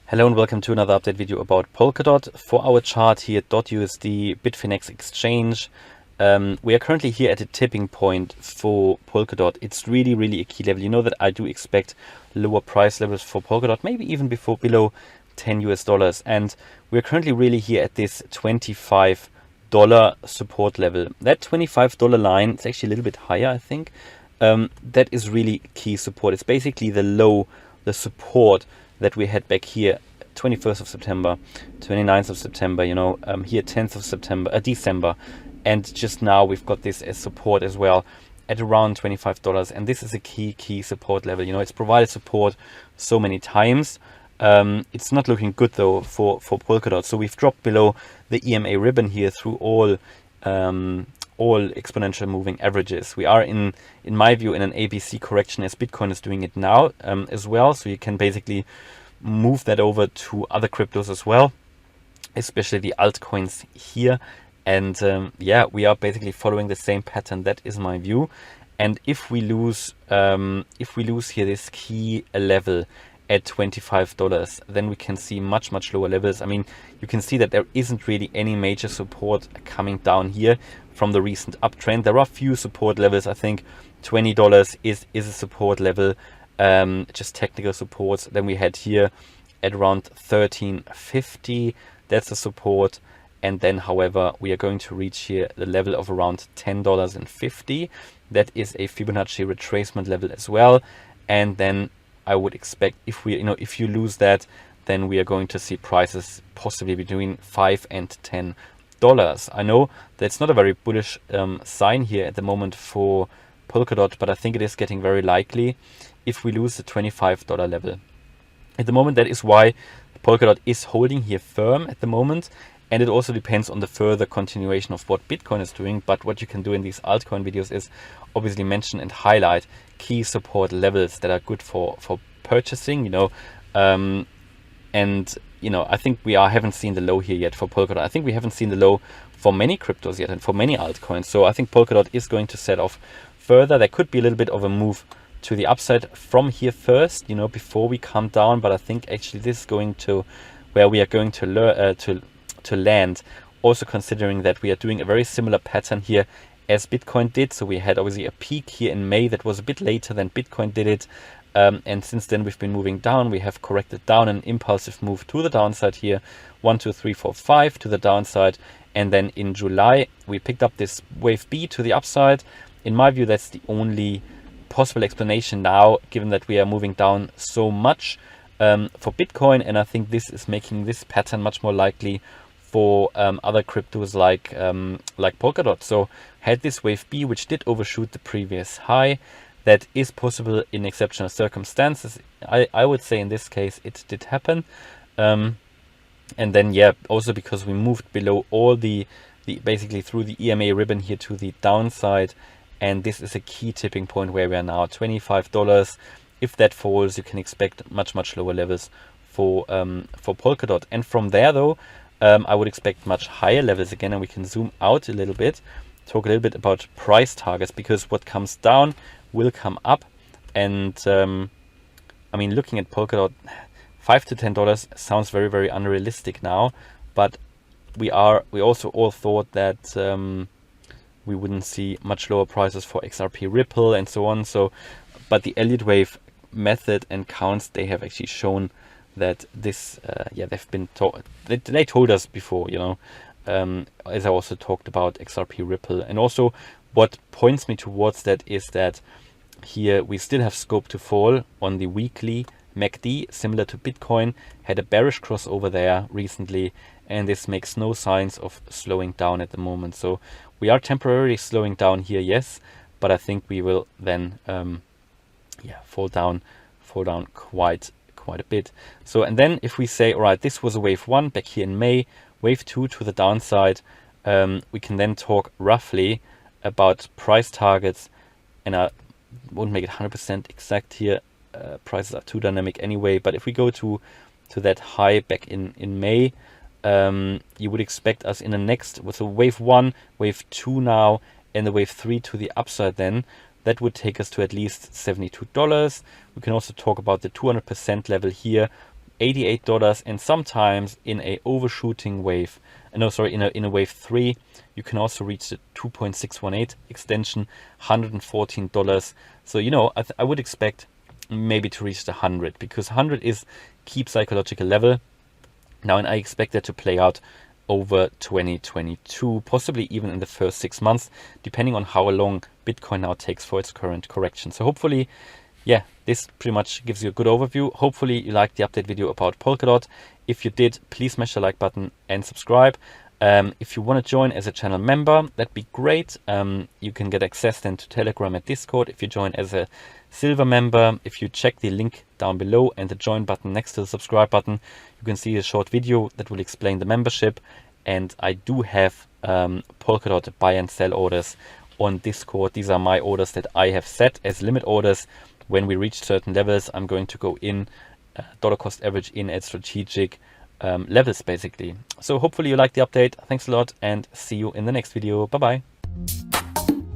Hello and welcome to another update video about Polkadot. For our chart here at .USD Bitfinex exchange, we are currently here at a tipping point for Polkadot. It's really a key level. You know that I do expect lower price levels for Polkadot, maybe even below $10 US, and we're currently really here at this $25 support level. That $25 line, it's actually a little bit higher, I think. That is really key support. It's basically the support that we had back here 21st of September, 29th of September, here 10th of September, December, and just now we've got this as support as well at around $25, and this is a key support level. It's provided support so many times. It's not looking good though for Polkadot, so we've dropped below the EMA ribbon here through all exponential moving averages. We are in my view in an ABC correction, as Bitcoin is doing it now as well, so you can basically move that over to other cryptos as well, especially the altcoins here. And yeah, we are basically following the same pattern. That is my view. And if we lose here this key level at $25, then we can see much lower levels. I mean, you can see that there isn't really any major support coming down here from the recent uptrend. There are few support levels. I think $20 is a support level, just technical supports. Then we had here at around $13.50, that's a support. And then, however, we are going to reach here the level of around $10.50. That is a Fibonacci retracement level as well. And then I would expect if you lose that, then we are going to see prices possibly between $5 and $10. I know that's not a very bullish sign here at the moment for Polkadot, but I think it is getting very likely if we lose the $25 level. At the moment, that is why Polkadot is holding here firm at the moment. And it also depends on the further continuation of what Bitcoin is doing. But what you can do in these altcoin videos is obviously mention and highlight key support levels that are good for purchasing, and I think we haven't seen the low here yet for Polkadot. I think we haven't seen the low for many cryptos yet and for many altcoins. So I think Polkadot is going to set off further. There could be a little bit of a move to the upside from here first, before we come down. But I think actually this is going to where we are going to land, also considering that we are doing a very similar pattern here as Bitcoin did. So we had obviously a peak here in May that was a bit later than Bitcoin did it, and since then we've been moving down. We have corrected down, an impulsive move to the downside here, 1 2 3 4 5 to the downside, and then in July we picked up this wave B to the upside. In my view, that's the only possible explanation now, given that we are moving down so much for Bitcoin, and I think this is making this pattern much more likely for other cryptos like Polkadot. So had this wave B, which did overshoot the previous high. That is possible in exceptional circumstances. I would say in this case it did happen. And then, yeah, also because we moved below all the basically through the EMA ribbon here to the downside. And this is a key tipping point where we are now, $25. If that falls, you can expect much lower levels for Polkadot. And from there though, I would expect much higher levels again, and we can zoom out a little bit, talk a little bit about price targets, because what comes down will come up. And I mean, looking at Polkadot, $5 to $10 sounds very unrealistic now, but we also all thought that we wouldn't see much lower prices for XRP Ripple and so on. So, but the Elliott wave method and counts, they have actually shown that this, they've been they told us before, as I also talked about XRP Ripple. And also what points me towards that is that here we still have scope to fall on the weekly MACD, similar to Bitcoin, had a bearish crossover there recently, and this makes no signs of slowing down at the moment. So we are temporarily slowing down here, yes, but I think we will then fall down quite a bit. So, and then if we say, all right, this was a wave 1 back here in May, wave 2 to the downside, we can then talk roughly about price targets, and I won't make it 100% exact here. Prices are too dynamic anyway, but if we go to that high back in May, you would expect us in the next, with a wave 1, wave 2 now, and the wave 3 to the upside then, That would take us to at least $72. We can also talk about the 200% level here $88, and sometimes in a overshooting wave, in a wave 3, you can also reach the 2.618 extension, $114. So, you know, I would expect maybe to reach the 100, because 100 is key psychological level now, and I expect that to play out over 2022, possibly even in the first 6 months, depending on how long Bitcoin now takes for its current correction. So hopefully, yeah, this pretty much gives you a good overview. Hopefully you liked the update video about Polkadot. If you did, please smash the like button and subscribe. If you want to join as a channel member, that'd be great. You can get access then to Telegram and Discord if you join as a silver member. If you check the link down below and the join button next to the subscribe button, you can see a short video that will explain the membership. And I do have Polkadot buy and sell orders on Discord. These are my orders that I have set as limit orders. When we reach certain levels, I'm going to go in dollar cost average in at strategic levels, basically. So hopefully you like the update. Thanks a lot, and see you in the next video. Bye bye.